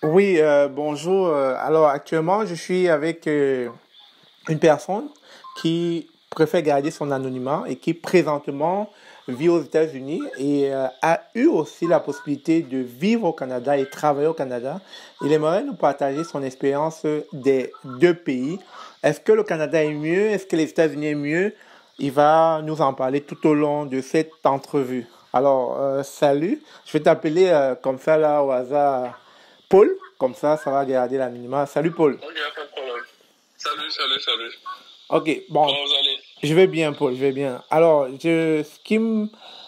Oui, bonjour. Alors actuellement, je suis avec une personne qui préfère garder son anonymat et qui présentement vit aux États-Unis et a eu aussi la possibilité de vivre au Canada et travailler au Canada. Il aimerait nous partager son expérience des deux pays. Est-ce que le Canada est mieux? Est-ce que les États-Unis est mieux? Il va nous en parler tout au long de cette entrevue. Alors, salut. Je vais t'appeler comme ça là au hasard Paul. Comme ça va garder l'anonymat. Salut Paul. Ok, pas de problème. Salut, salut, salut. Ok, bon, Comment vous allez? je vais bien, Paul, je vais bien. Alors, ce qui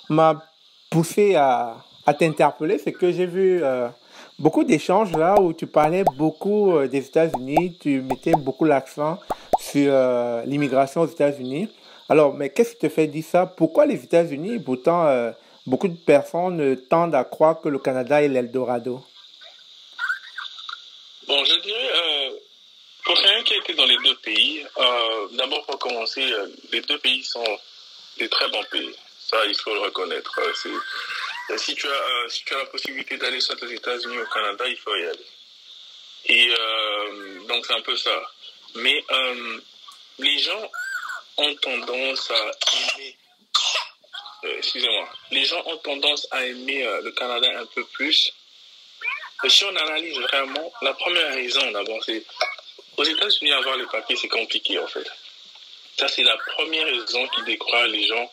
m'a poussé à t'interpeller, c'est que j'ai vu beaucoup d'échanges là où tu parlais beaucoup des États-Unis, tu mettais beaucoup l'accent sur l'immigration aux États-Unis. Alors, mais qu'est-ce qui te fait dire ça? Pourquoi les États-Unis? Pourtant, beaucoup de personnes tendent à croire que le Canada est l'Eldorado. Bon, je dirais, pour quelqu'un qui a été dans les deux pays, d'abord pour commencer, les deux pays sont des très bons pays. Ça, il faut le reconnaître. Si tu as la possibilité d'aller soit aux États-Unis ou au Canada, il faut y aller. Et donc, c'est un peu ça. Mais les gens ont tendance à aimer, excusez-moi, les gens ont tendance à aimer le Canada un peu plus. Et si on analyse vraiment, la première raison d'abord, c'est aux États-Unis, avoir les papiers, c'est compliqué en fait. Ça, c'est la première raison qui décourage les gens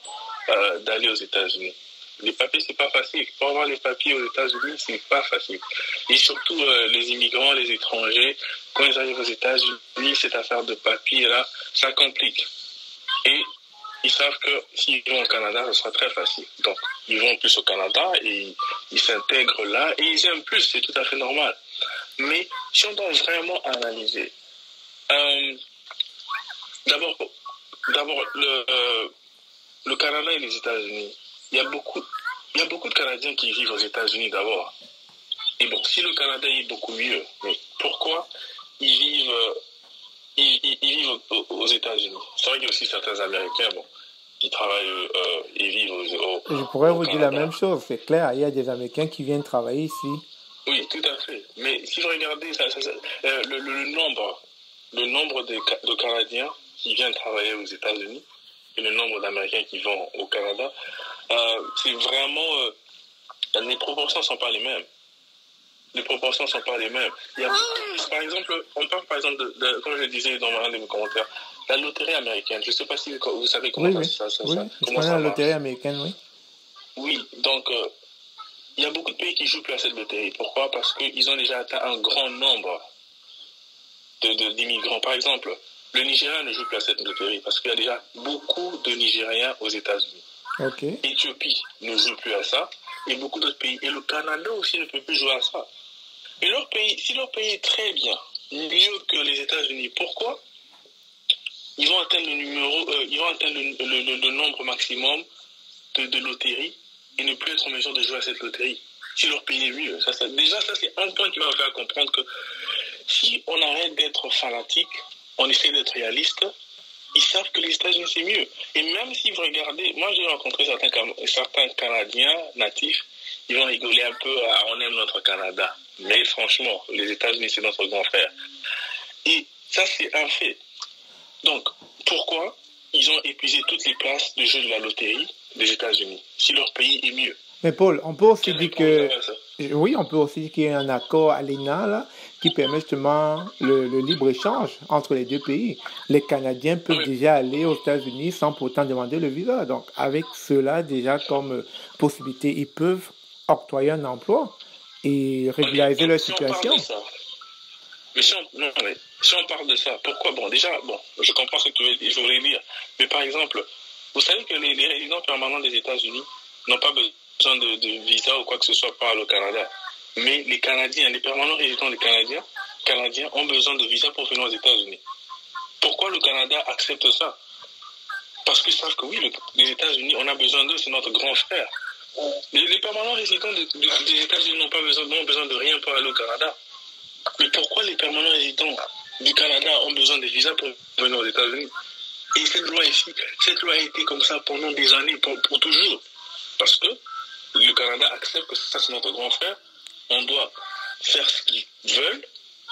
d'aller aux États-Unis. Les papiers, c'est pas facile. Pour avoir les papiers aux États-Unis, c'est pas facile. Et surtout, les immigrants, les étrangers, quand ils arrivent aux États-Unis, cette affaire de papiers là, ça complique. Et ils savent que s'ils vont au Canada, ce sera très facile. Donc, ils vont plus au Canada et ils s'intègrent là et ils aiment plus, c'est tout à fait normal. Mais si on doit vraiment analyser, euh, d'abord, le Canada et les États-Unis, il y a beaucoup de Canadiens qui vivent aux États-Unis d'abord. Et bon, si le Canada est beaucoup mieux, mais pourquoi ils vivent, ils vivent aux États-Unis? C'est vrai qu'il y a aussi certains Américains, bon, qui travaillent et vivent Je pourrais au vous dire la Canada. même chose, c'est clair, il y a des Américains qui viennent travailler ici. Oui, tout à fait. Mais si vous regardez le nombre de Canadiens qui viennent travailler aux États-Unis et le nombre d'Américains qui vont au Canada, c'est vraiment les proportions sont pas les mêmes. Les proportions sont pas les mêmes. Il y a par exemple, on parle par exemple comme je le disais dans un de mes commentaires, la loterie américaine. Je ne sais pas si vous savez Oui, comment oui, oui, je comment connais ça la marche. loterie américaine, oui. Oui, donc il y a beaucoup de pays qui jouent plus à cette loterie. Pourquoi? Parce qu'ils ont déjà atteint un grand nombre d'immigrants. Par exemple, le Nigeria ne joue plus à cette loterie parce qu'il y a déjà beaucoup de Nigériens aux États-Unis. Ok. Éthiopie ne joue plus à ça et beaucoup d'autres pays. Et le Canada aussi ne peut plus jouer à ça. Et leur pays, si leur pays est très bien, mieux que les États-Unis, pourquoi ils vont atteindre ils vont atteindre le nombre maximum de loteries et ne plus être en mesure de jouer à cette loterie si leur pays est mieux. Déjà, ça c'est un point qui va faire comprendre que si on arrête d'être fanatique, on essaie d'être réaliste, ils savent que les États-Unis c'est mieux. Et même si vous regardez, moi j'ai rencontré certains Canadiens natifs, ils vont rigoler un peu à on aime notre Canada. Mais franchement, les États-Unis c'est notre grand frère. Et ça c'est un fait. Donc, pourquoi ils ont épuisé toutes les places de jeu de la loterie des États-Unis si leur pays est mieux? Mais Paul, on peut aussi Quelle dire réponse vous que, avez à ça? oui, on peut aussi dire qu'il y a un accord ALENA là, qui permet justement le libre-échange entre les deux pays. Les Canadiens peuvent Oui, déjà aller aux États-Unis sans pourtant demander le visa. Donc, avec cela déjà comme possibilité, ils peuvent octroyer un emploi et ok. régulariser Donc, leur si on parle de situation. ça, non, mais si on parle de ça, pourquoi? Bon, déjà, bon, je comprends ce que je voulais dire. Mais par exemple, vous savez que les résidents permanents des États-Unis n'ont pas besoin de visa ou quoi que ce soit par le Canada. Mais les Canadiens, les permanents résidents des Canadiens ont besoin de visa pour venir aux États-Unis. Pourquoi le Canada accepte ça? Parce qu'ils savent que oui, les États-Unis, on a besoin d'eux, c'est notre grand frère. Les permanents résidents des États-Unis n'ont besoin de rien pour aller au Canada. Mais pourquoi les permanents résidents du Canada ont besoin de visas pour venir aux États-Unis? Et cette loi a été comme ça pendant des années, pour toujours. Parce que le Canada accepte que ça, c'est notre grand frère. On doit faire ce qu'ils veulent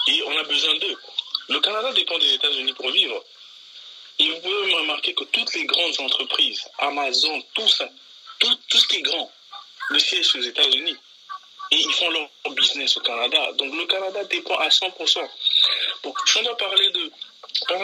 et on a besoin d'eux. Le Canada dépend des États-Unis pour vivre. Et vous pouvez remarquer que toutes les grandes entreprises, Amazon, tout ça, tout ce qui est grand, le siège c'est aux États-Unis. Et ils font leur business au Canada. Donc le Canada dépend à 100%. Donc si on doit parler de...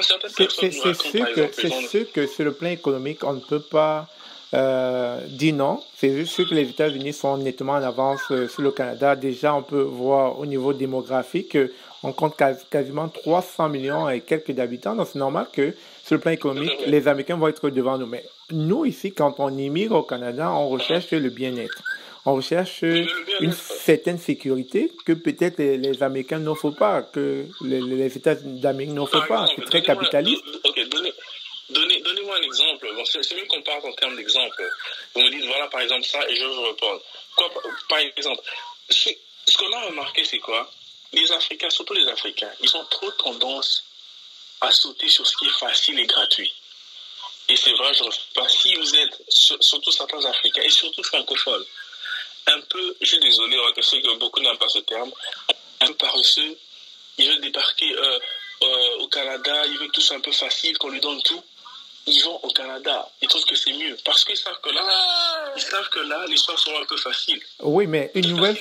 certaines personnes nous racontent, par exemple... C'est sûr que sur le plan économique, on ne peut pas dire non. C'est juste sûr que les États-Unis sont nettement en avance sur le Canada. Déjà, on peut voir au niveau démographique, on compte quasiment 300 millions et quelques d'habitants. Donc c'est normal que sur le plan économique, les Américains vont être devant nous. Mais nous, ici, quand on immigre au Canada, on recherche le bien-être. On recherche une certaine sécurité que peut-être les Américains n'offrent pas, que les États d'Amérique n'offrent pas. C'est très capitaliste. Ok, donnez-moi un exemple. Bon, c'est mieux qu'on parle en termes d'exemple. Vous me dites, voilà, par exemple, ça, et je vais vous répondre. Quoi, par exemple, ce qu'on a remarqué, c'est quoi? Les Africains, surtout les Africains, ils ont trop tendance à sauter sur ce qui est facile et gratuit. Et c'est vrai, je ne refuse pas. Si vous êtes, surtout certains Africains, et surtout francophones, un peu, je suis désolé, je sais que beaucoup n'aiment pas ce terme, un peu paresseux, ils veulent débarquer au Canada, ils veulent tout ça un peu facile, qu'on lui donne tout. Ils vont au Canada, ils trouvent que c'est mieux, parce qu'ils savent que là, les choix sont un peu faciles. Oui, mais une nouvelle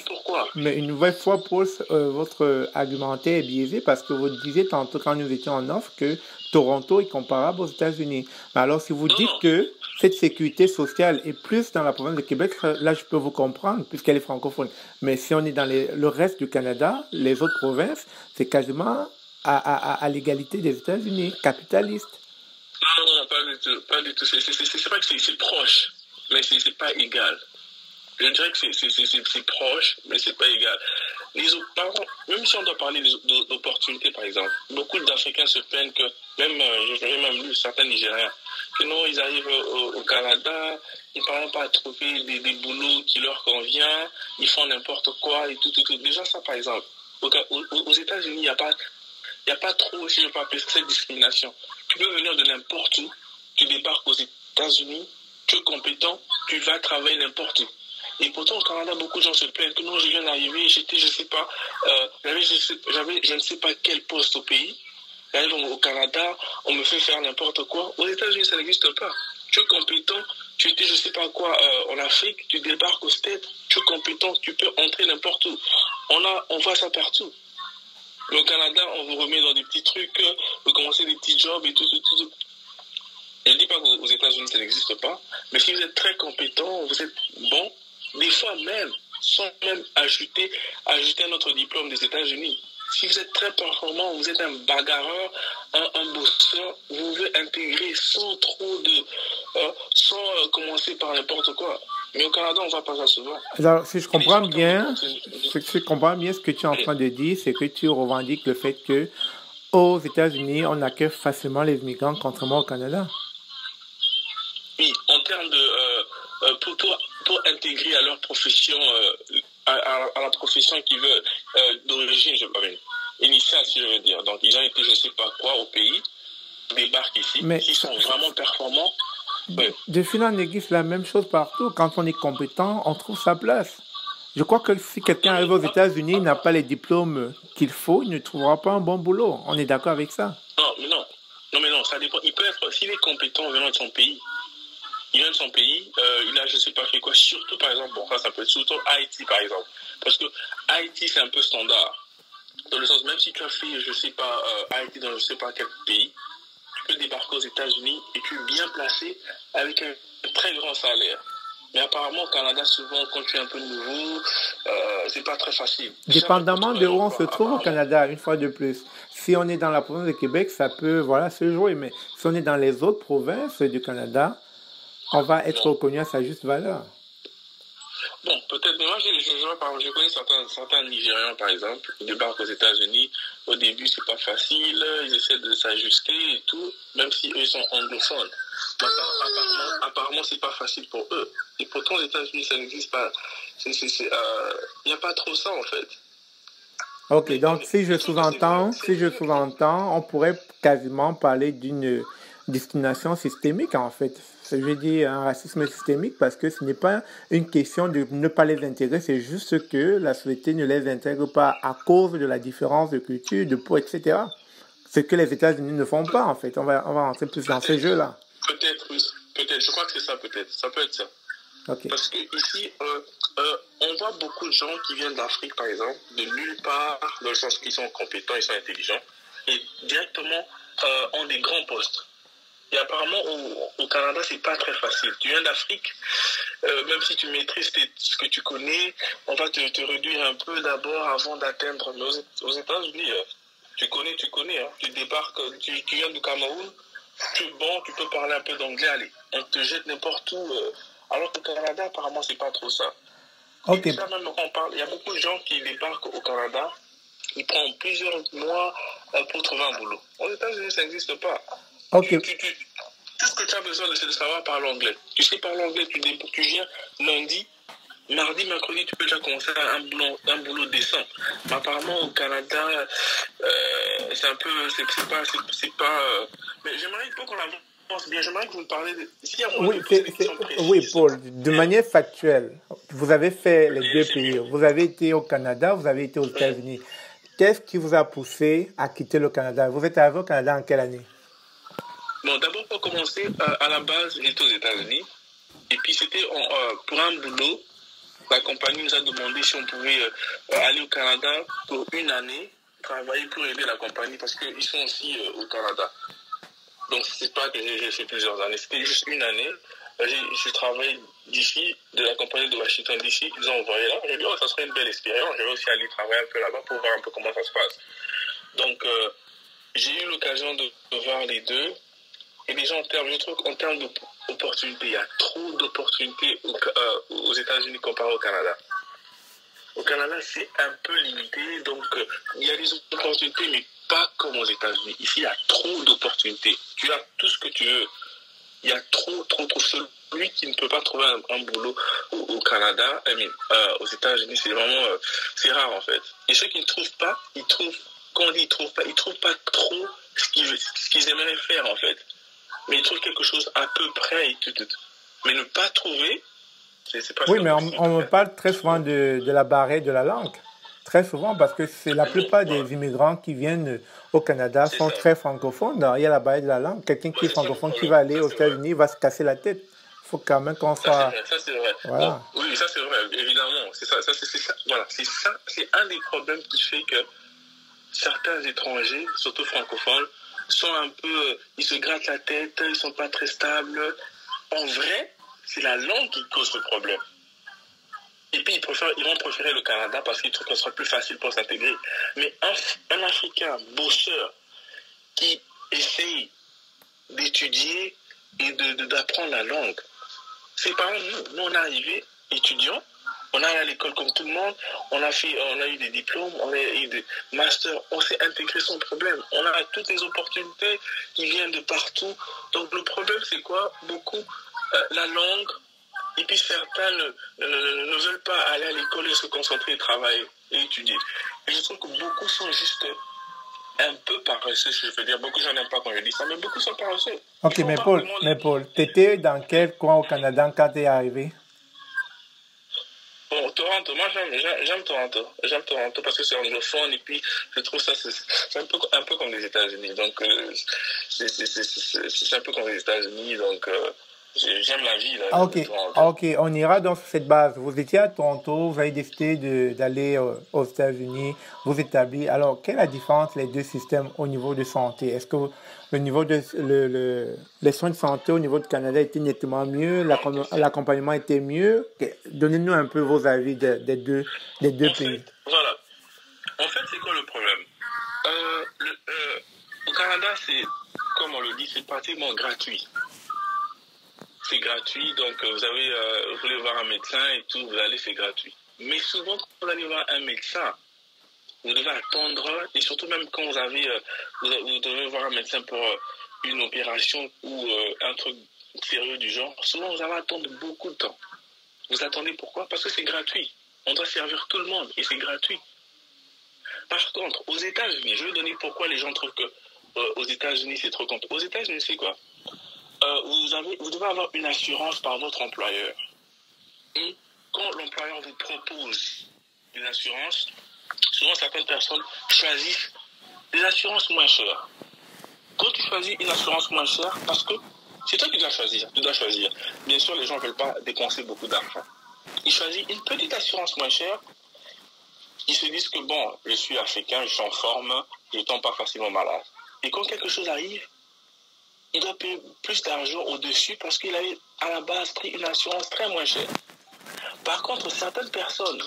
fois, Paul, votre argumentaire est biaisé, parce que vous disiez tantôt, quand nous étions en offre, que Toronto est comparable aux États-Unis. Alors, si vous dites que cette sécurité sociale est plus dans la province de Québec, là, je peux vous comprendre, puisqu'elle est francophone. Mais si on est dans le reste du Canada, les autres provinces, c'est quasiment à l'égalité des États-Unis, capitaliste. Non, pas du tout. C'est vrai que c'est proche, mais c'est pas égal. Je dirais que c'est proche, mais c'est pas égal. Même si on doit parler d'opportunités, par exemple, beaucoup d'Africains se plaignent que, j'ai même lu certains Nigériens, que non, ils arrivent au Canada, ils ne parviennent pas à trouver des boulots qui leur conviennent, ils font n'importe quoi et tout. Déjà ça, par exemple, aux États-Unis, il n'y a pas trop, si je peux appeler ça, cette discrimination. Tu peux venir de n'importe où, tu débarques aux États-Unis, tu es compétent, tu vas travailler n'importe où. Et pourtant, au Canada, beaucoup de gens se plaignent que non, je viens d'arriver, j'avais je ne sais pas quel poste au pays. J'arrive au Canada, on me fait faire n'importe quoi. Aux États-Unis, ça n'existe pas. Tu es compétent, tu étais je ne sais pas quoi en Afrique, tu débarques aux States, tu es compétent, tu peux entrer n'importe où. On voit ça partout. Mais au Canada, on vous remet dans des petits trucs, vous commencez des petits jobs et tout. Je ne dis pas qu'aux États-Unis, ça n'existe pas, mais si vous êtes très compétent, vous êtes bon, des fois même, sans même ajouter un autre diplôme des États-Unis. Si vous êtes très performant, vous êtes un bagarreur, un bosseur, vous pouvez intégrer sans commencer par n'importe quoi. Mais au Canada, on ne voit pas ça souvent. Alors, si je comprends bien ce que tu es en train de dire, c'est que tu revendiques le fait que aux États-Unis, on accueille facilement les migrants, contrairement au Canada. Oui, en termes de pour intégrer à leur profession, à la profession qu'ils veulent d'origine, initiale, si je veux dire. Donc, ils ont été, je ne sais pas quoi, au pays, débarquent ici, ils sont vraiment performants. Ouais. De fil en aiguille, c'est la même chose partout. Quand on est compétent, on trouve sa place. Je crois que si quelqu'un arrive aux États-Unis, il n'a pas les diplômes qu'il faut, il ne trouvera pas un bon boulot. On est d'accord avec ça? Non, ça dépend. Il peut être, s'il est compétent venant de son pays, il vient de son pays, il a je ne sais pas fait quoi, surtout par exemple, ça peut être surtout Haïti par exemple. Parce que Haïti, c'est un peu standard. Dans le sens, même si tu as fait, je ne sais pas, Haïti dans je ne sais pas quel pays, tu peux débarquer aux États-Unis et tu es bien placé avec un très grand salaire. Mais apparemment, au Canada, souvent, quand tu es un peu nouveau, c'est pas très facile. Dépendamment de où on se trouve au Canada, une fois de plus. Si on est dans la province de Québec, ça peut se jouer. Mais si on est dans les autres provinces du Canada, on va être reconnu à sa juste valeur. Bon, peut-être, mais moi, je connais certains Nigérians, par exemple, qui débarquent aux États-Unis. Au début, c'est pas facile, ils essaient de s'ajuster et tout, même si eux, ils sont anglophones. Apparemment, c'est pas facile pour eux. Et pourtant, aux États-Unis, ça n'existe pas. Il n'y a pas trop ça, en fait. Ok, donc si je sous-entends, on pourrait quasiment parler d'une discrimination systémique, en fait. je vais dire, un racisme systémique parce que ce n'est pas une question de ne pas les intégrer, c'est juste que la société ne les intègre pas à cause de la différence de culture, de peau, etc. Ce que les États-Unis ne font pas, en fait. On va rentrer plus dans ces jeux-là. Peut-être, oui. Peut-être. Je crois que c'est ça, peut-être. Ça peut être ça. Okay. Parce que ici, on voit beaucoup de gens qui viennent d'Afrique, par exemple, de nulle part, dans le sens qu'ils sont compétents, ils sont intelligents, et directement ont des grands postes. Et apparemment, au Canada, c'est pas très facile. Tu viens d'Afrique, même si tu maîtrises ce que tu connais, on va te réduire un peu d'abord avant d'atteindre. Mais aux États-Unis, tu connais. Hein. Tu débarques, tu viens du Cameroun, tu es bon, tu peux parler un peu d'anglais, allez. On te jette n'importe où. Alors qu'au Canada, apparemment, c'est pas trop ça. Okay. Et ça, même quand on parle, il y a beaucoup de gens qui débarquent au Canada, ils prennent plusieurs mois pour trouver un boulot. Aux États-Unis, ça n'existe pas. Okay. Tout ce que tu as besoin, c'est de savoir parler anglais. Tu sais parler anglais, tu viens lundi, mardi, mercredi, tu peux déjà commencer un boulot décent. Mais apparemment, au Canada, c'est un peu, c'est pas. Mais j'aimerais pas qu'on avance bien. J'aimerais que vous me parlez de. Oui, Paul, de manière factuelle, vous avez fait les deux pays. Vous avez été au Canada, vous avez été aux États-Unis. Qu'est-ce qui vous a poussé à quitter le Canada? Vous êtes arrivé au Canada en quelle année? Bon, d'abord, pour commencer, à la base, j'étais aux États-Unis. Et puis, c'était pour un boulot. La compagnie nous a demandé si on pouvait aller au Canada pour une année, travailler pour aider la compagnie parce qu'ils sont aussi au Canada. Donc, c'est pas que j'ai fait plusieurs années, c'était juste une année. Je travaillais d'ici, de la compagnie de Washington DC. Ils ont envoyé là. J'ai dit, oh, ça serait une belle expérience. Je vais aussi aller travailler un peu là-bas pour voir un peu comment ça se passe. Donc, j'ai eu l'occasion de voir les deux. Et déjà, en termes d'opportunités, il y a trop d'opportunités aux États-Unis comparé au Canada. Au Canada, c'est un peu limité, donc il y a des opportunités, mais pas comme aux États-Unis. Ici, il y a trop d'opportunités. Tu as tout ce que tu veux. Il y a trop. Celui qui ne peut pas trouver un boulot au Canada, aux États-Unis, c'est vraiment c'est rare en fait. Et ceux qui ne trouvent pas, quand on dit ils trouvent pas trop ce qu'ils aimeraient faire en fait. Mais ils trouvent quelque chose à peu près. Mais ne pas trouver, c'est pas. Oui, mais on me parle très souvent de la barrière de la langue. Très souvent, parce que c'est la plupart des immigrants qui viennent au Canada sont très francophones. Alors, il y a la barrière de la langue. Quelqu'un qui est francophone qui va aller aux États-Unis va se casser la tête. Il faut quand même qu'on soit. Ça, c'est vrai. Voilà. Bon, oui, ça, c'est vrai, évidemment. C'est ça. Voilà, c'est un des problèmes qui fait que certains étrangers, surtout francophones, sont un peu. Ils se grattent la tête, ils sont pas très stables. En vrai, c'est la langue qui cause le problème. Et puis, ils vont préférer le Canada parce qu'ils trouvent que ce sera plus facile pour s'intégrer. Mais un Africain bosseur qui essaye d'étudier et d'apprendre la langue, c'est par exemple, nous on est arrivés étudiants, on est allé à l'école comme tout le monde, on a eu des diplômes, on a eu des masters, on s'est intégré sans problème. On a toutes les opportunités qui viennent de partout. Donc le problème c'est quoi? Beaucoup, la langue. Et puis certains ne veulent pas aller à l'école et se concentrer, travailler et étudier. Et je trouve que beaucoup sont juste un peu paresseux, je veux dire. Beaucoup, j'en aime pas quand je dis ça, mais beaucoup sont paresseux. Ok, mais Paul, t'étais dans quel coin au Canada quand t'es arrivé? Bon, Toronto, moi j'aime Toronto. J'aime Toronto parce que c'est anglophone et puis je trouve ça, c'est un peu comme les États-Unis. Donc, c'est un peu comme les États-Unis, donc... J'aime la vie. Là, ok, on ira dans cette base. Vous étiez à Toronto, vous avez décidé d'aller aux États-Unis, vous établir. Alors, quelle est la différence les deux systèmes au niveau de santé? Est-ce que le niveau les soins de santé au niveau du Canada étaient nettement mieux, l'accompagnement était mieux? Donnez-nous un peu vos avis des deux pays. Voilà. En fait, c'est quoi le problème? Au Canada, c'est, comme on le dit, c'est pratiquement gratuit. C'est gratuit, donc vous voulez voir un médecin et tout, vous allez, c'est gratuit. Mais souvent, quand vous allez voir un médecin, vous devez attendre, et surtout même quand vous devez voir un médecin pour une opération ou un truc sérieux du genre, souvent vous allez attendre beaucoup de temps. Vous attendez pourquoi? Parce que c'est gratuit. On doit servir tout le monde et c'est gratuit. Par contre, aux États-Unis, je vais donner pourquoi les gens trouvent que aux États-Unis c'est trop compliqué. Aux États-Unis, c'est quoi? vous devez avoir une assurance par votre employeur. Et quand l'employeur vous propose une assurance, souvent certaines personnes choisissent des assurances moins chères. Quand tu choisis une assurance moins chère, parce que c'est toi qui dois choisir, Bien sûr, les gens ne veulent pas dépenser beaucoup d'argent. Ils choisissent une petite assurance moins chère. Ils se disent que bon, je suis africain, je suis en forme, je ne tombe pas facilement malade. Et quand quelque chose arrive, il doit payer plus d'argent au-dessus parce qu'il avait à la base pris une assurance très moins chère. Par contre, certaines personnes,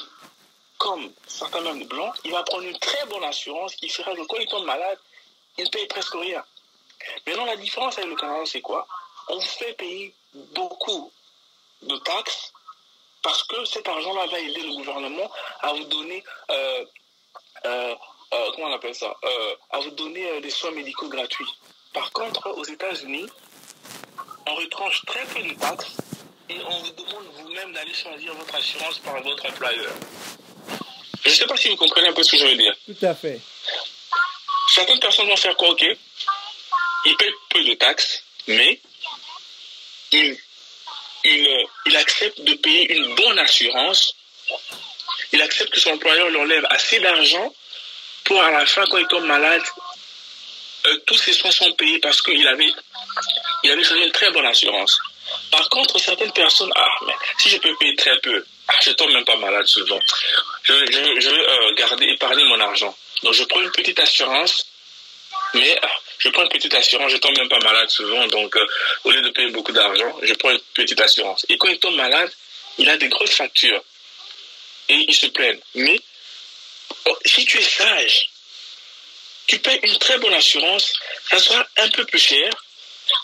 comme certains même blancs, il va prendre une très bonne assurance qui fera que quand il tombe malade, il ne paye presque rien. Maintenant, la différence avec le Canada, c'est quoi? On vous fait payer beaucoup de taxes parce que cet argent-là va aider le gouvernement à vous donner, comment on appelle ça, à vous donner des soins médicaux gratuits. Par contre, aux États-Unis, on retranche très peu de taxes et on vous demande vous-même d'aller choisir votre assurance par votre employeur. Je ne sais pas si vous comprenez un peu ce que je veux dire. Tout à fait. Certaines personnes vont faire quoi? Ok, ils payent peu de taxes, mais il accepte de payer une bonne assurance. Il accepte que son employeur lui enlève assez d'argent pour à la fin, quand il tombe malade, tous ses soins sont payés parce qu'il avait choisi une très bonne assurance. Par contre, certaines personnes, mais si je peux payer très peu, je ne tombe même pas malade souvent. Je veux garder, épargner mon argent. Donc je prends une petite assurance, mais je prends une petite assurance, je ne tombe même pas malade souvent. Donc au lieu de payer beaucoup d'argent, je prends une petite assurance. Et quand il tombe malade, il a des grosses factures. Et il se plaint. Mais si tu es sage, tu payes une très bonne assurance, ça sera un peu plus cher,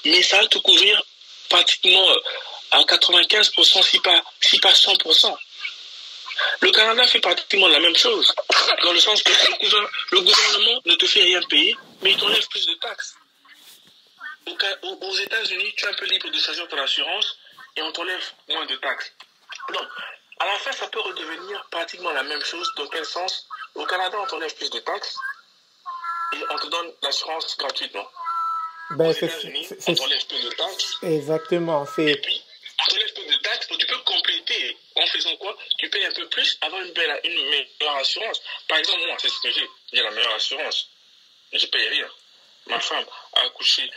mais ça va te couvrir pratiquement à 95%, si pas 100%. Le Canada fait pratiquement la même chose, dans le sens que le gouvernement ne te fait rien payer, mais il t'enlève plus de taxes. Aux États-Unis, tu es un peu libre de choisir ton assurance et on t'enlève moins de taxes. Donc, à la fin, ça peut redevenir pratiquement la même chose. Dans quel sens? Au Canada, on t'enlève plus de taxes et on te donne l'assurance gratuitement. Aux États-Unis, on t'enlève plus de taxes. Exactement. Et puis, on t'enlève plus de taxes, donc tu peux compléter en faisant quoi? Tu payes un peu plus, avoir une meilleure assurance. Par exemple, moi, c'est ce que j'ai. J'ai la meilleure assurance. Je ne paye rien. Ma femme a accouché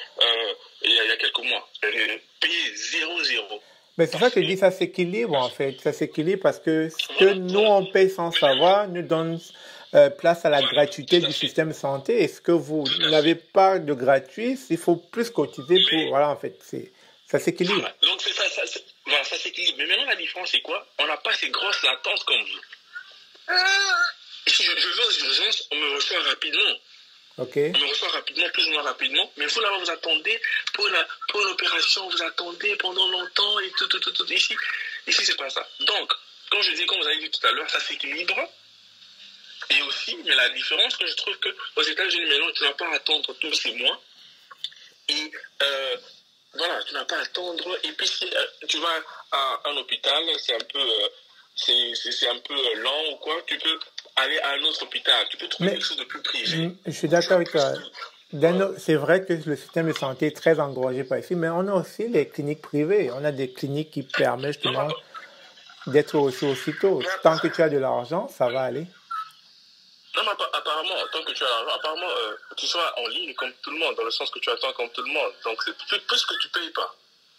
il y a quelques mois. Elle est payée 0,0. Mais c'est ça que je dis, ça s'équilibre en fait. Ça s'équilibre parce que ce que nous on paye sans savoir nous donne place à la gratuité du système de santé. Et ce que vous n'avez pas de gratuit, il faut plus cotiser pour. Voilà, en fait, ça s'équilibre. Donc c'est ça, voilà, ça s'équilibre. Mais maintenant la différence c'est quoi? On n'a pas ces grosses latentes comme vous. Si je vais aux urgences, on me reçoit rapidement. Okay. On me reçoit rapidement, plus ou moins rapidement, mais vous là-bas vous attendez pour une opération, vous attendez pendant longtemps et tout. Ici c'est pas ça. Donc, comme vous avez dit tout à l'heure, ça s'équilibre. Et aussi, mais la différence que je trouve que aux États-Unis maintenant, tu n'as pas à attendre tous ces mois. Et voilà, tu n'as pas à attendre. Et puis si tu vas à un hôpital, c'est un peu lent ou quoi, tu peux aller à un autre hôpital. Tu peux trouver quelque chose de plus privé. Je suis d'accord avec toi. C'est vrai que le système de santé est très engorgé par ici, mais on a aussi les cliniques privées. On a des cliniques qui permettent justement d'être aussi aussitôt. Tant que tu as de l'argent, ça va aller. Non, mais apparemment, tant que tu as l'argent, apparemment, tu seras en ligne comme tout le monde, dans le sens que tu attends comme tout le monde. Donc, c'est plus que tu ne payes pas.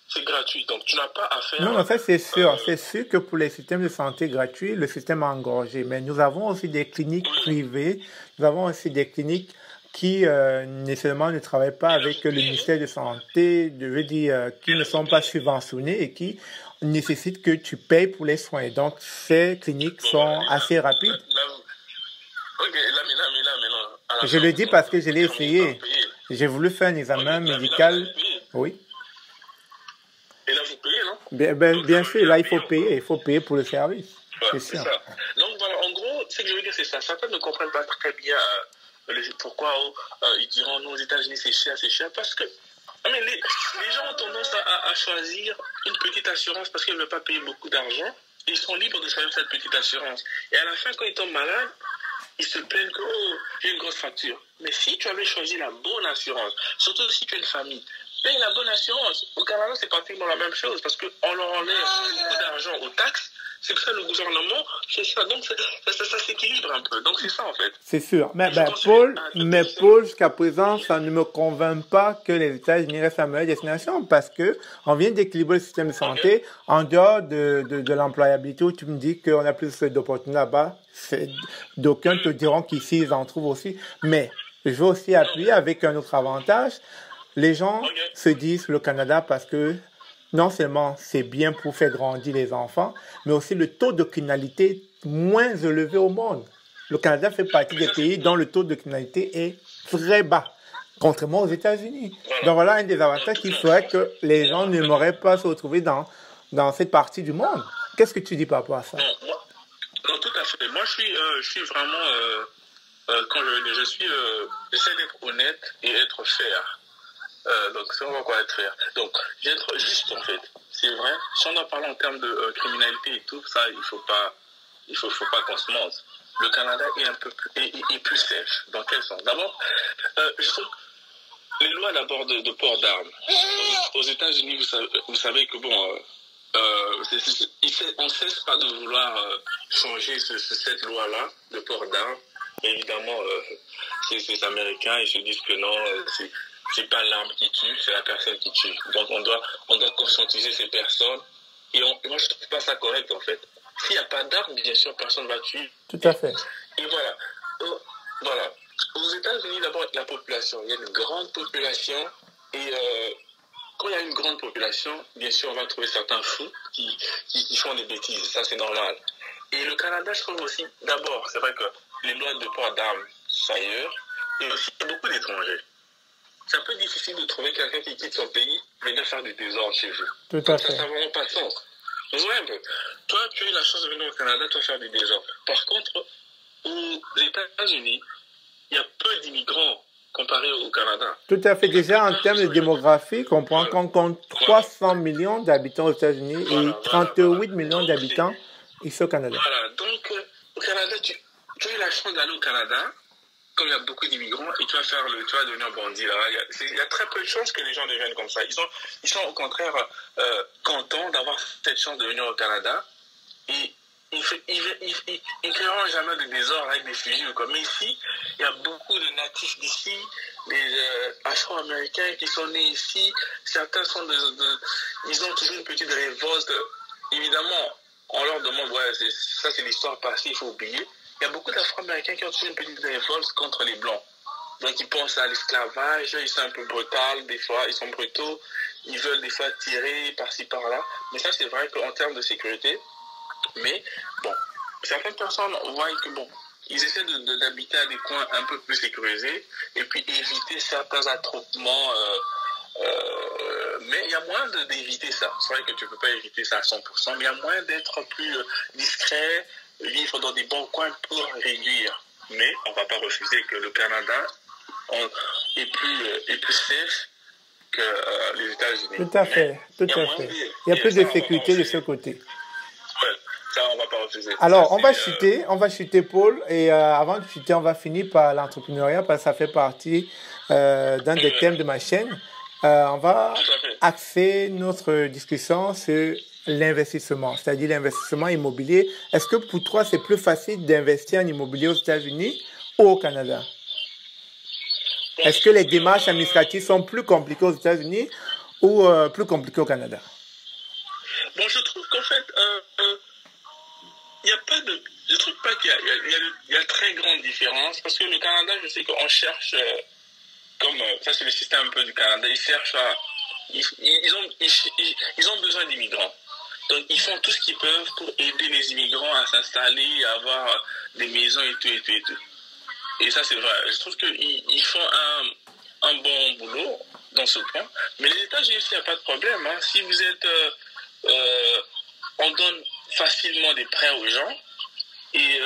C'est gratuit, donc tu n'as pas à faire... Non, en fait, c'est sûr. C'est sûr que pour les systèmes de santé gratuits, le système est engorgé. Mais nous avons aussi des cliniques privées. Nous avons aussi des cliniques qui nécessairement ne travaillent pas avec le ministère de Santé, je veux dire, qui ne sont pas subventionnés et qui nécessitent que tu payes pour les soins. Donc, ces cliniques sont assez rapides. Ok, là, je le dis parce que je l'ai essayé. J'ai voulu faire un examen médical. Oui. Et là, vous payez, non? Bien sûr, là, il faut payer. Il faut payer pour le service. Ouais, c'est sûr. Ça. Donc, voilà, en gros, ce que je veux dire, c'est ça. Certains ne comprennent pas très bien pourquoi ils diront non, aux États-Unis, c'est cher. Parce que mais les gens ont tendance à choisir une petite assurance parce qu'ils ne veulent pas payer beaucoup d'argent. Ils sont libres de choisir cette petite assurance. Et à la fin, quand ils tombent malades, ils se plaignent que j'ai une grosse facture. Mais si tu avais choisi la bonne assurance, surtout si tu as une famille, paye la bonne assurance. Au Canada, c'est pratiquement la même chose parce qu'on leur enlève beaucoup d'argent aux taxes. C'est ça le gouvernement, c'est ça. Donc ça s'équilibre un peu. Donc c'est ça en fait. C'est sûr. Paul, jusqu'à présent, ça ne me convainc pas que les États-Unis restent la meilleure destination parce que on vient d'équilibrer le système de santé en dehors de l'employabilité où tu me dis qu'on a plus d'opportunités là-bas. D'aucuns te diront qu'ici, ils en trouvent aussi. Mais je veux aussi appuyer avec un autre avantage. Les gens se disent le Canada parce que non seulement c'est bien pour faire grandir les enfants, mais aussi le taux de criminalité moins élevé au monde. Le Canada fait partie des pays dont le taux de criminalité est très bas, contrairement aux États-Unis. Donc voilà un des avantages qui ferait que les gens n'aimeraient pas se retrouver dans cette partie du monde. Qu'est-ce que tu dis par rapport à ça? Non, tout à fait. Moi, je suis vraiment, quand j'essaie d'être honnête et être fair. Donc, ça, on va quoi être fair. Donc, être juste, en fait. C'est vrai. Si on en parle en termes de criminalité et tout, ça, il faut pas qu'on se mente. Le Canada est un peu plus safe. Dans quel sens? D'abord, je trouve les lois d'abord de port d'armes. Aux États-Unis, vous savez que bon, on ne cesse pas de vouloir changer cette loi-là de port d'armes. Évidemment, ces Américains, ils se disent que non, c'est pas l'arme qui tue, c'est la personne qui tue. Donc on doit conscientiser ces personnes. Et moi, je trouve pas ça correct, en fait. S'il n'y a pas d'armes, bien sûr, personne ne va tuer. Tout à fait. Et voilà. Voilà. Aux États-Unis, d'abord, la population. Il y a une grande population. Et quand il y a une grande population, bien sûr, on va trouver certains fous qui font des bêtises. Ça, c'est normal. Et le Canada, je trouve aussi, d'abord, c'est vrai que les lois de port d'armes sont ailleurs. Et aussi, il y a beaucoup d'étrangers. C'est un peu difficile de trouver quelqu'un qui quitte son pays et venir faire du désordre chez vous. Tout à fait. Ça n'a vraiment pas de sens. Ouais, toi, tu as eu la chance de venir au Canada, toi, faire du désordre. Par contre, aux États-Unis, il y a peu d'immigrants comparé au Canada. Tout à fait. Déjà, en termes de démographie, on prend qu'on compte 300 millions d'habitants aux États-Unis et 38 millions d'habitants ici au Canada. Voilà. Donc, au Canada, tu as eu la chance d'aller au Canada, comme il y a beaucoup d'immigrants, et tu vas devenir bandit là. Il y a très peu de chances que les gens deviennent comme ça. Ils sont au contraire contents d'avoir cette chance de venir au Canada. Et ils ne créeront jamais de désordre avec des fusils ou quoi. Mais ici, il y a beaucoup de natifs d'ici, des Afro-Américains qui sont nés ici. Certains ils ont toujours une petite révolte. Évidemment, on leur demande, ouais, ça c'est l'histoire passée, il faut oublier. Il y a beaucoup d'Afro-Américains qui ont toujours une petite révolte contre les Blancs. Donc ils pensent à l'esclavage, ils sont un peu brutaux, des fois, ils sont brutaux, ils veulent des fois tirer par-ci par-là. Mais ça, c'est vrai qu'en termes de sécurité, mais bon, certaines personnes voient que bon, ils essaient d'habiter à des coins un peu plus sécurisés et puis éviter certains attroupements. Mais il y a moyen d'éviter ça. C'est vrai que tu ne peux pas éviter ça à 100%, mais il y a moyen d'être plus discret, vivre dans des bons coins pour réduire. Mais on ne va pas refuser que le Canada est plus safe que les États-Unis. Tout à fait, tout à fait. Il y a plus de sécurité de ce côté. Ouais, ça on va pas refuser. Alors, on va chuter Paul, et avant de chuter, on va finir par l'entrepreneuriat parce que ça fait partie d'un des thèmes de ma chaîne. On va axer notre discussion sur l'investissement, c'est-à-dire l'investissement immobilier. Est-ce que pour toi, c'est plus facile d'investir en immobilier aux États-Unis ou au Canada? Est-ce que les démarches administratives sont plus compliquées aux États-Unis ou plus compliquées au Canada? Bon, je trouve qu'en fait, il n'y a pas de... Je trouve pas qu'il y a très grande différence parce que le Canada, je sais qu'on cherche... ça c'est le système un peu du Canada, ils cherchent à... Ils ont besoin d'immigrants. Donc ils font tout ce qu'ils peuvent pour aider les immigrants à s'installer, à avoir des maisons et tout, et tout, et tout. Et ça c'est vrai. Je trouve qu'ils font un bon boulot dans ce point. Mais les États-Unis, il n'y a pas de problème. Hein. Si vous êtes... on donne facilement des prêts aux gens. Et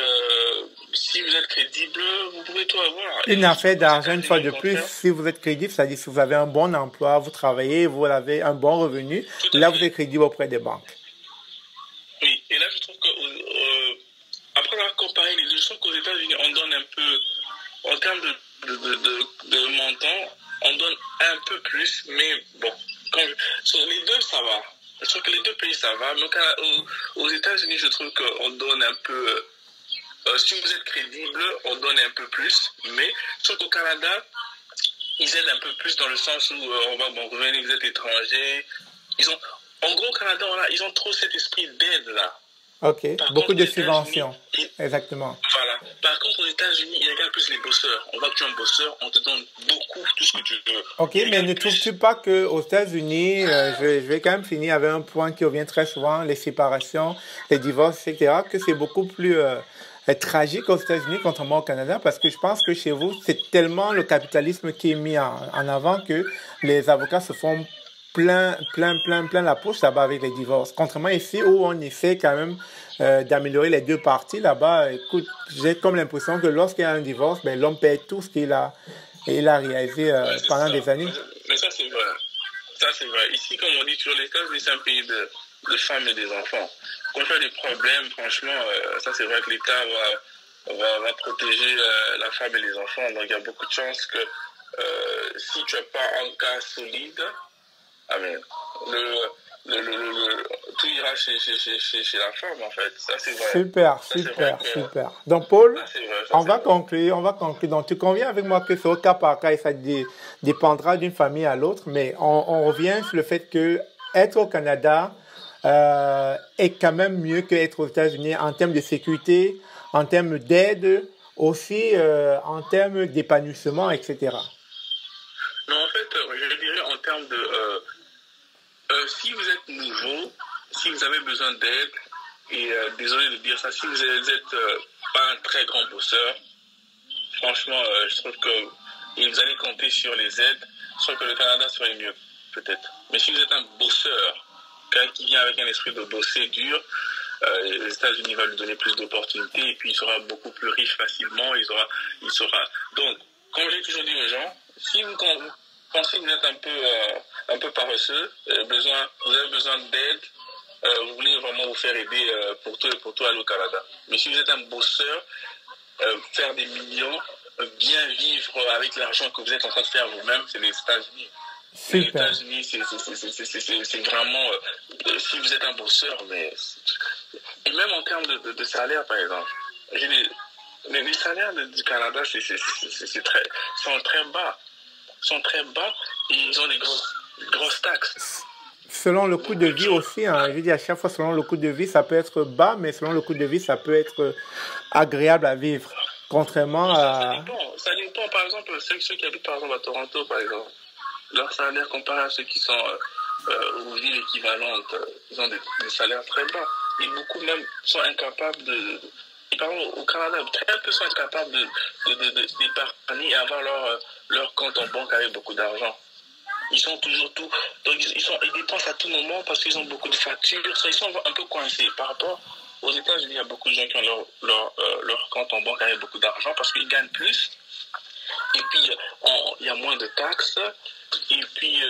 si vous êtes crédible, vous pouvez tout avoir. Une affaire d'argent, une fois de plus, si vous êtes crédible, c'est-à-dire si vous avez un bon emploi, vous travaillez, vous avez un bon revenu, là vous êtes crédible auprès des banques. Oui, et là je trouve que, après avoir comparé les deux, je trouve qu'aux États-Unis, on donne un peu, en termes de montant, on donne un peu plus, mais bon, sur les deux, ça va. Je trouve que les deux pays, ça va. Mais aux États-Unis, je trouve qu'on donne un peu... si vous êtes crédible, on donne un peu plus. Mais je trouve qu'au Canada, ils aident un peu plus dans le sens où on va revenir, vous êtes étranger. En gros, au Canada, ils ont trop cet esprit d'aide là. Ok, beaucoup de subventions. Exactement. Voilà. Par contre, aux États-Unis, ils regardent plus les bosseurs. On voit que tu es un bosseur, on te donne beaucoup, tout ce que tu veux. Ok, mais ne trouves-tu pas qu'aux États-Unis, je vais quand même finir avec un point qui revient très souvent, les séparations, les divorces, etc., que c'est beaucoup plus tragique aux États-Unis contrairement au Canada, parce que je pense que chez vous, c'est tellement le capitalisme qui est mis en avant que les avocats se font plein la poche là-bas avec les divorces. Contrairement ici où on essaie quand même d'améliorer les deux parties, là-bas, écoute, j'ai comme l'impression que lorsqu'il y a un divorce, ben, l'homme perd tout ce qu'il a réalisé pendant des années. Mais ça, c'est vrai. Ça, c'est vrai. Ici, comme on dit toujours, les États-Unis, c'est un pays de femmes et des enfants. Quand il y a des problèmes, franchement, ça, c'est vrai que l'État va protéger la femme et les enfants. Donc, il y a beaucoup de chances que si tu n'as pas un cas solide, amen, tout ira chez la femme, en fait. Ça, c'est vrai. Super. Donc, Paul, on va conclure. Donc, tu conviens avec moi que c'est au cas par cas et ça dépendra d'une famille à l'autre, mais on revient sur le fait que être au Canada est quand même mieux qu'être aux États-Unis en termes de sécurité, en termes d'aide, aussi en termes d'épanouissement, etc. Non, en fait, je dirais en termes de... si vous êtes nouveau, si vous avez besoin d'aide, et désolé de dire ça, si vous êtes pas un très grand bosseur, franchement, je trouve que vous allez compter sur les aides. Je trouve que le Canada serait mieux, peut-être. Mais si vous êtes un bosseur, quelqu'un qui vient avec un esprit de bosser dur, les États-Unis vont lui donner plus d'opportunités et puis il sera beaucoup plus riche facilement. Il sera... Donc, comme j'ai toujours dit aux gens, si vous pensez que vous êtes un peu paresseux, vous avez besoin d'aide, vous voulez vraiment vous faire aider pour tout aller au Canada. Mais si vous êtes un bosseur, faire des millions, bien vivre avec l'argent que vous êtes en train de faire vous-même, c'est les États-Unis. Les États-Unis, c'est vraiment... si vous êtes un bosseur, mais... Et même en termes de salaire, par exemple. Les salaires du Canada sont très bas. Sont très bas et ils ont des grosses taxes. Selon le coût de vie aussi, hein, je dis à chaque fois, selon le coût de vie, ça peut être bas, mais selon le coût de vie, ça peut être agréable à vivre. Contrairement à... Ça dépend. Par exemple, ceux qui habitent par exemple à Toronto, par exemple, leur salaire comparé à ceux qui sont aux villes équivalentes, ils ont des salaires très bas. Et beaucoup même sont incapables de... Et par exemple, au Canada, très peu sont incapables d'épargner et avoir leur compte en banque avec beaucoup d'argent. Ils sont toujours tout... Donc ils dépensent à tout moment parce qu'ils ont beaucoup de factures. Ils sont un peu coincés. Par rapport aux États-Unis, il y a beaucoup de gens qui ont leur compte en banque avec beaucoup d'argent parce qu'ils gagnent plus. Et puis, il y a moins de taxes. Et puis,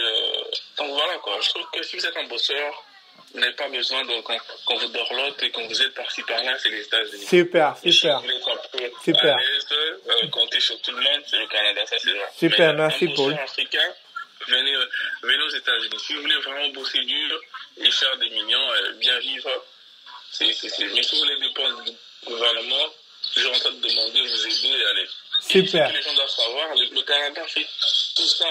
donc voilà quoi. Je trouve que si vous êtes un bosseur, vous n'avez pas besoin qu'on vous dorlote et qu'on vous aide par-ci par-là, c'est les États-Unis. Super. Si vous voulez être un peu à l'aise, compter sur tout le monde, c'est le Canada, ça c'est vrai. Super, merci Paul. Africain, venez aux États-Unis. Si vous voulez vraiment bosser dur et faire des millions, bien vivre, mais si vous voulez dépendre du gouvernement, je suis en train de demander de vous aider et aller. Super. Et les gens doivent savoir, le Canada fait tout ça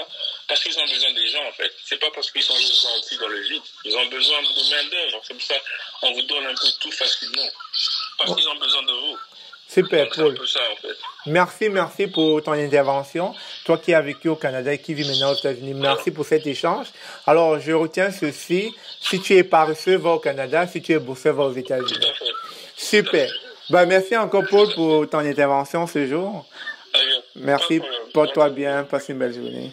parce qu'ils ont besoin des gens en fait. C'est pas parce qu'ils sont juste gentils dans le vide. Ils ont besoin de main d'œuvre. C'est pour ça qu'on vous donne un peu tout facilement. Parce qu'ils ont besoin de vous. Super, donc, Paul. C'est un peu ça en fait. Merci pour ton intervention. Toi qui as vécu au Canada et qui vis maintenant aux États-Unis, merci pour cet échange. Alors, je retiens ceci. Si tu es paresseux, va au Canada. Si tu es bosseur, va aux États-Unis. Tout à fait. Super. Merci encore, Paul, pour ton intervention ce jour. Merci. Porte-toi bien. Passe une belle journée.